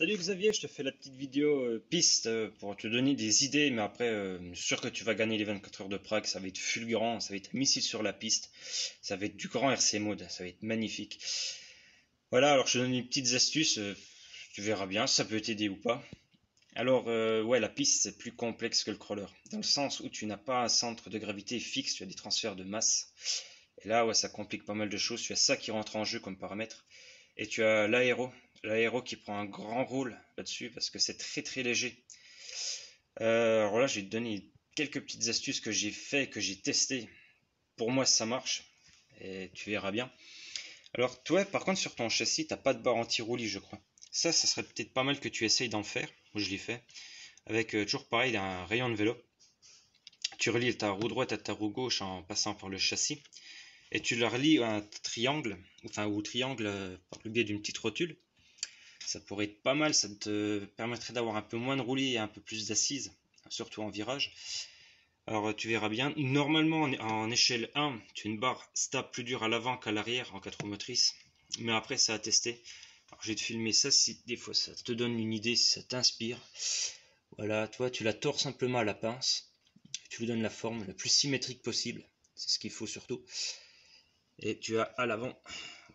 Salut Xavier, je te fais la petite vidéo piste pour te donner des idées, mais après, je suis sûr que tu vas gagner les 24 heures de Prague, ça va être fulgurant, ça va être missile sur la piste, ça va être du grand RC mode, ça va être magnifique. Voilà, alors je te donne des petites astuces, tu verras bien si ça peut t'aider ou pas. Alors, ouais, la piste c'est plus complexe que le crawler, dans le sens où tu n'as pas un centre de gravité fixe, tu as des transferts de masse. Et là, ouais, ça complique pas mal de choses, tu as ça qui rentre en jeu comme paramètre. Et tu as l'aéro qui prend un grand rôle là-dessus parce que c'est très très léger. Alors là, je vais te donner quelques petites astuces que j'ai fait, que j'ai testé. Pour moi, ça marche et tu verras bien. Alors toi, par contre, sur ton châssis, t'as pas de barre anti-roulis, je crois. Ça serait peut-être pas mal que tu essayes d'en faire. Moi, je l'ai fait avec toujours pareil un rayon de vélo. Tu relis ta roue droite à ta roue gauche en passant par le châssis et tu la relis à un triangle, enfin au triangle par le biais d'une petite rotule. Ça pourrait être pas mal, ça te permettrait d'avoir un peu moins de roulis et un peu plus d'assises, surtout en virage. Alors tu verras bien, normalement en échelle 1, tu as une barre stable plus dure à l'avant qu'à l'arrière en 4 roues motrices. Mais après ça à tester. Alors, je vais te filmer ça si des fois ça te donne une idée, si ça t'inspire. Voilà, toi tu la tords simplement à la pince. Tu lui donnes la forme la plus symétrique possible. C'est ce qu'il faut surtout. Et tu as à l'avant,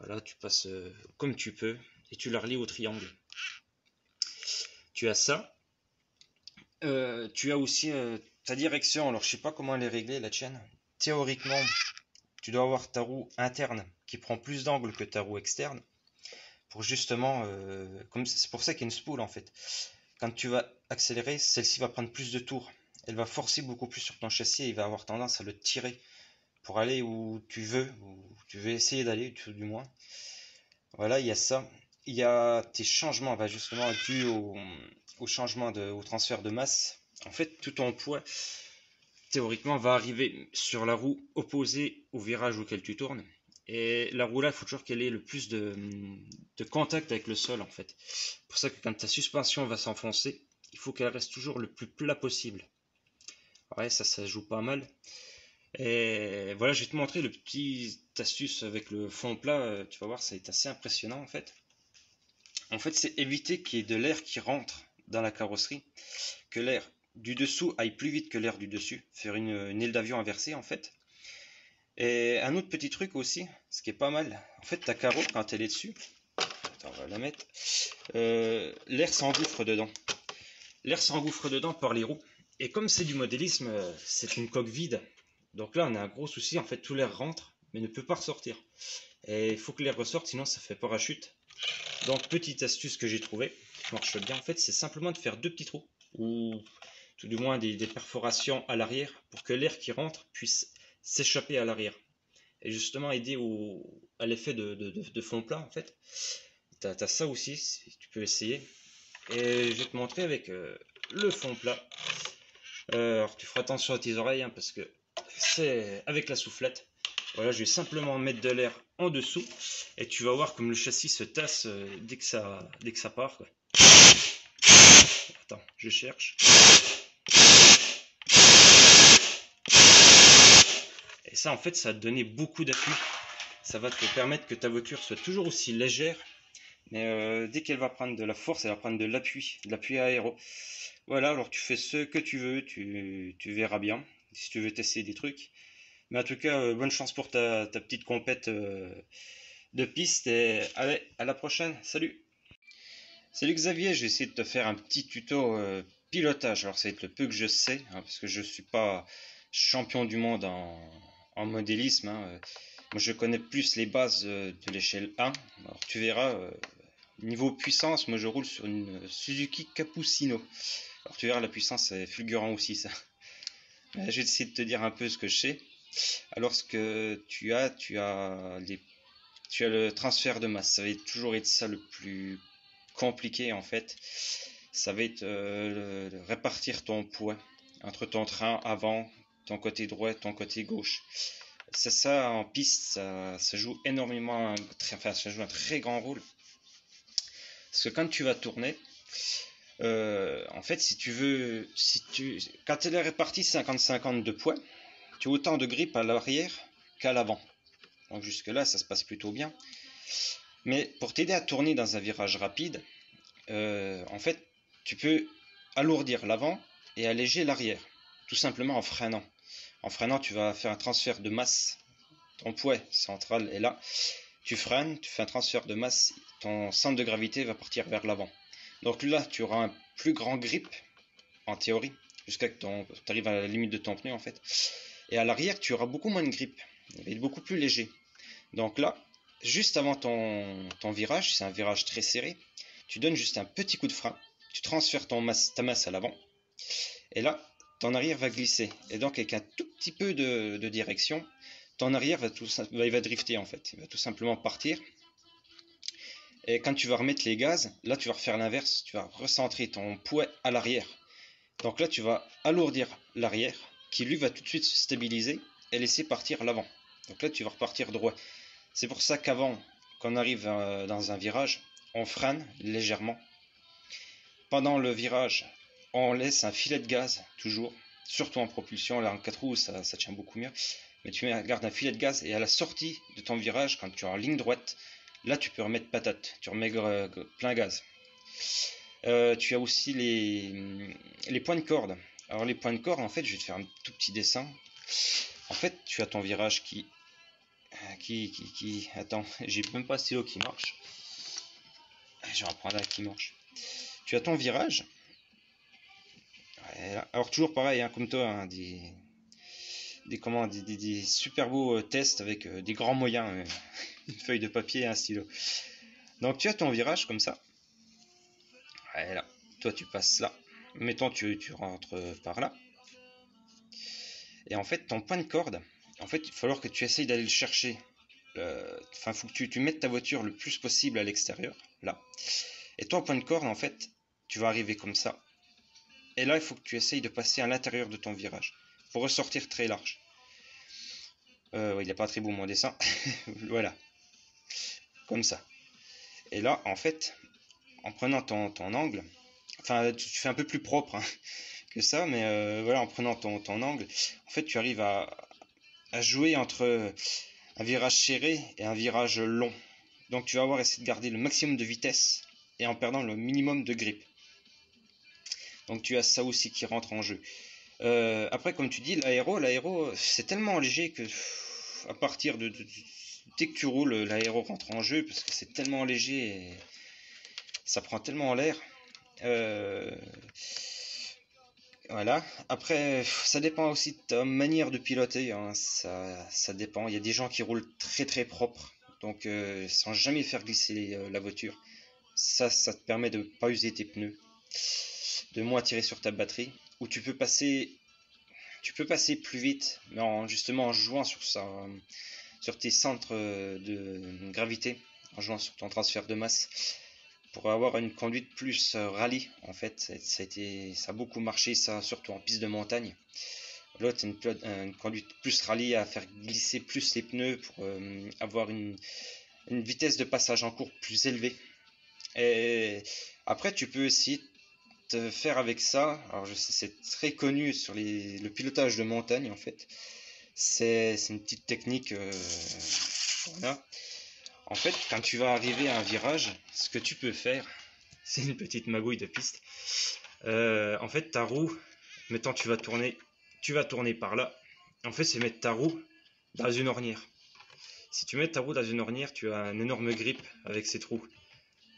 voilà, tu passes comme tu peux et tu la relis au triangle. Tu as ça. Tu as aussi ta direction. Alors, je sais pas comment elle est réglée, la tienne. Théoriquement, tu dois avoir ta roue interne qui prend plus d'angle que ta roue externe. Pour justement, comme c'est pour ça qu'il y a une spool en fait. Quand tu vas accélérer, celle-ci va prendre plus de tours. Elle va forcer beaucoup plus sur ton châssis et il va avoir tendance à le tirer pour aller où tu veux essayer d'aller, tout du moins. Voilà, il y a ça. Il y a tes changements, bah justement, dû au changement au transfert de masse. En fait, tout ton poids, théoriquement, va arriver sur la roue opposée au virage auquel tu tournes. Et la roue là, il faut toujours qu'elle ait le plus de contact avec le sol, en fait. C'est pour ça que quand ta suspension va s'enfoncer, il faut qu'elle reste toujours le plus plat possible. Ouais, ça joue pas mal. Et voilà, je vais te montrer le petit astuce avec le fond plat. Tu vas voir, ça est assez impressionnant, en fait. En fait, c'est éviter qu'il y ait de l'air qui rentre dans la carrosserie, que l'air du dessous aille plus vite que l'air du dessus, faire une aile d'avion inversée en fait. Et un autre petit truc aussi, ce qui est pas mal, en fait ta carreau quand elle est dessus, attends, on va la mettre, l'air s'engouffre dedans. L'air s'engouffre dedans par les roues. Et comme c'est du modélisme, c'est une coque vide. Donc là on a un gros souci, en fait tout l'air rentre, mais ne peut pas ressortir. Et il faut que l'air ressorte, sinon ça fait parachute. Donc petite astuce que j'ai trouvée, qui marche bien en fait, c'est simplement de faire deux petits trous, ou tout du moins des perforations à l'arrière, pour que l'air qui rentre puisse s'échapper à l'arrière. Et justement aider à l'effet de fond plat en fait. Tu as ça aussi, si tu peux essayer. Et je vais te montrer avec le fond plat. Alors tu feras attention à tes oreilles, hein, parce que c'est avec la soufflette. Voilà, je vais simplement mettre de l'air en dessous et tu vas voir comme le châssis se tasse dès que ça part, quoi. Attends, je cherche. Et ça, en fait, ça va te donner beaucoup d'appui. Ça va te permettre que ta voiture soit toujours aussi légère. Mais dès qu'elle va prendre de la force, elle va prendre de l'appui aéro. Voilà, alors tu fais ce que tu veux, tu verras bien, si tu veux tester des trucs. Mais en tout cas, bonne chance pour ta petite compète de piste. Et allez, à la prochaine, salut! Salut Xavier, je vais essayer de te faire un petit tuto pilotage. Alors ça va être le peu que je sais, hein, parce que je ne suis pas champion du monde en modélisme, hein. Moi je connais plus les bases de l'échelle 1. Alors tu verras, niveau puissance, moi je roule sur une Suzuki Cappuccino. Alors tu verras, la puissance c'est fulgurant aussi ça. Je vais essayer de te dire un peu ce que je sais. Alors ce que tu as le transfert de masse. Ça va toujours être ça le plus compliqué en fait. Ça va être répartir ton poids entre ton train avant, ton côté droit, ton côté gauche. C'est ça en piste, ça joue énormément, ça joue un très grand rôle. Parce que quand tu vas tourner, en fait, quand elle est répartie 50-50 de poids, tu as autant de grippe à l'arrière qu'à l'avant. Donc jusque là, ça se passe plutôt bien. Mais pour t'aider à tourner dans un virage rapide, en fait, tu peux alourdir l'avant et alléger l'arrière, tout simplement en freinant. En freinant, tu vas faire un transfert de masse. Ton poids central est là. Tu freines, tu fais un transfert de masse, ton centre de gravité va partir vers l'avant. Donc là, tu auras un plus grand grip, en théorie, jusqu'à que tu arrives à la limite de ton pneu en fait. Et à l'arrière, tu auras beaucoup moins de grip, il va être beaucoup plus léger. Donc là, juste avant ton virage, c'est un virage très serré, tu donnes juste un petit coup de frein, tu transfères ta masse à l'avant, et là, ton arrière va glisser. Et donc avec un tout petit peu de direction, ton arrière il va drifter en fait, il va tout simplement partir. Et quand tu vas remettre les gaz, là tu vas refaire l'inverse, tu vas recentrer ton poids à l'arrière. Donc là tu vas alourdir l'arrière, qui lui va tout de suite se stabiliser et laisser partir l'avant. Donc là tu vas repartir droit. C'est pour ça qu'avant, quand on arrive dans un virage, on freine légèrement. Pendant le virage, on laisse un filet de gaz, toujours, surtout en propulsion. Là en 4 roues ça tient beaucoup mieux. Mais tu gardes un filet de gaz et à la sortie de ton virage, quand tu es en ligne droite, là tu peux remettre patate, tu remets plein gaz. Tu as aussi les points de corde. Alors les points de corde, en fait, je vais te faire un tout petit dessin. En fait, tu as ton virage attends, j'ai même pas un stylo qui marche. Je vais en prendre un qui marche. Tu as ton virage. Alors toujours pareil, hein, comme toi, hein, des super beaux tests avec des grands moyens, une feuille de papier et un stylo. Donc tu as ton virage comme ça. Voilà. Toi tu passes là. Mettons tu rentres par là. Et en fait ton point de corde, en fait il va falloir que tu essayes d'aller le chercher. Enfin faut que tu mettes ta voiture le plus possible à l'extérieur, là. Et ton point de corde en fait, tu vas arriver comme ça. Et là il faut que tu essayes de passer à l'intérieur de ton virage. Il faut ressortir très large. Il n'est pas très beau mon dessin. Voilà. Comme ça. Et là en fait, en prenant ton angle, enfin tu fais un peu plus propre hein, que ça, mais voilà, en prenant ton angle, en fait tu arrives à jouer entre un virage serré et un virage long. Donc tu vas avoir essayé de garder le maximum de vitesse et en perdant le minimum de grip. Donc tu as ça aussi qui rentre en jeu. Après comme tu dis, l'aéro c'est tellement léger que à partir dès que tu roules, l'aéro rentre en jeu parce que c'est tellement léger et ça prend tellement l'air. Voilà. Après, ça dépend aussi de ta manière de piloter, hein. Ça dépend. Il y a des gens qui roulent très très propre, donc sans jamais faire glisser la voiture. Ça te permet de ne pas user tes pneus, de moins tirer sur ta batterie. Ou tu peux passer plus vite, mais justement en jouant sur tes centres de gravité, en jouant sur ton transfert de masse pour avoir une conduite plus rallye en fait. Ça a beaucoup marché, ça, surtout en piste de montagne. L'autre, une conduite plus rallye à faire glisser plus les pneus pour avoir une vitesse de passage en courbe plus élevée. Et après, tu peux essayer de faire avec ça. Alors, je sais, c'est très connu sur le pilotage de montagne en fait. C'est une petite technique. Voilà. En fait, quand tu vas arriver à un virage, ce que tu peux faire, c'est une petite magouille de piste. En fait, ta roue, mettons tu vas tourner par là. En fait, c'est mettre ta roue dans une ornière. Si tu mets ta roue dans une ornière, tu as un énorme grip avec cette roue.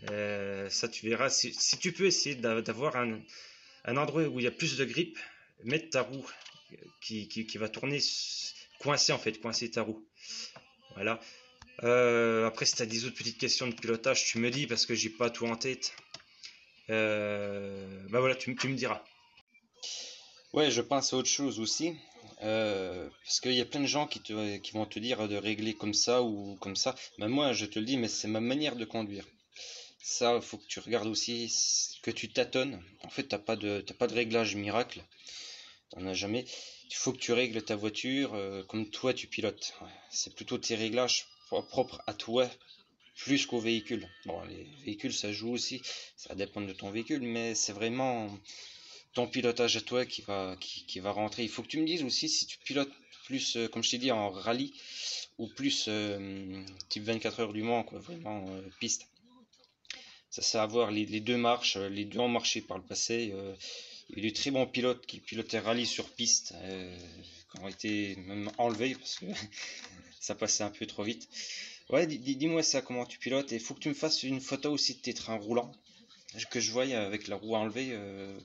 Ça, tu verras. Si tu peux essayer d'avoir un endroit où il y a plus de grip, mettre ta roue qui va tourner, coincer ta roue. Voilà. Après, si tu as des autres petites questions de pilotage, tu me dis parce que j'ai pas tout en tête. Bah voilà, tu me diras. Ouais, je pense à autre chose aussi. Parce qu'il y a plein de gens qui vont te dire de régler comme ça ou comme ça. Mais moi, je te le dis, mais c'est ma manière de conduire. Ça, il faut que tu regardes aussi, que tu tâtonnes. En fait, t'as pas de réglage miracle. T'en as jamais. Il faut que tu règles ta voiture comme toi tu pilotes. Ouais, c'est plutôt tes réglages propres à toi plus qu'au véhicule. Bon, les véhicules ça joue aussi, ça dépend de ton véhicule, mais c'est vraiment ton pilotage à toi qui va rentrer. Il faut que tu me dises aussi si tu pilotes plus, comme je t'ai dit, en rallye ou plus type 24 heures du Mans, quoi, vraiment piste. Ça sert à voir les deux marches, les deux ont marché par le passé. Il y a eu de très bons pilotes qui pilotaient rallye sur piste, qui ont été même enlevés parce que ça passait un peu trop vite. Ouais, dis-moi ça, comment tu pilotes, et il faut que tu me fasses une photo aussi de tes trains roulants, que je voie avec la roue enlevée,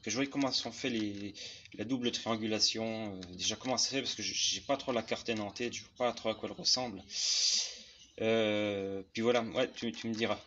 que je voie comment sont fait la double triangulation, déjà comment ça fait, parce que j'ai pas trop la carte en tête, je vois pas trop à quoi elle ressemble. Puis voilà, ouais, tu me diras.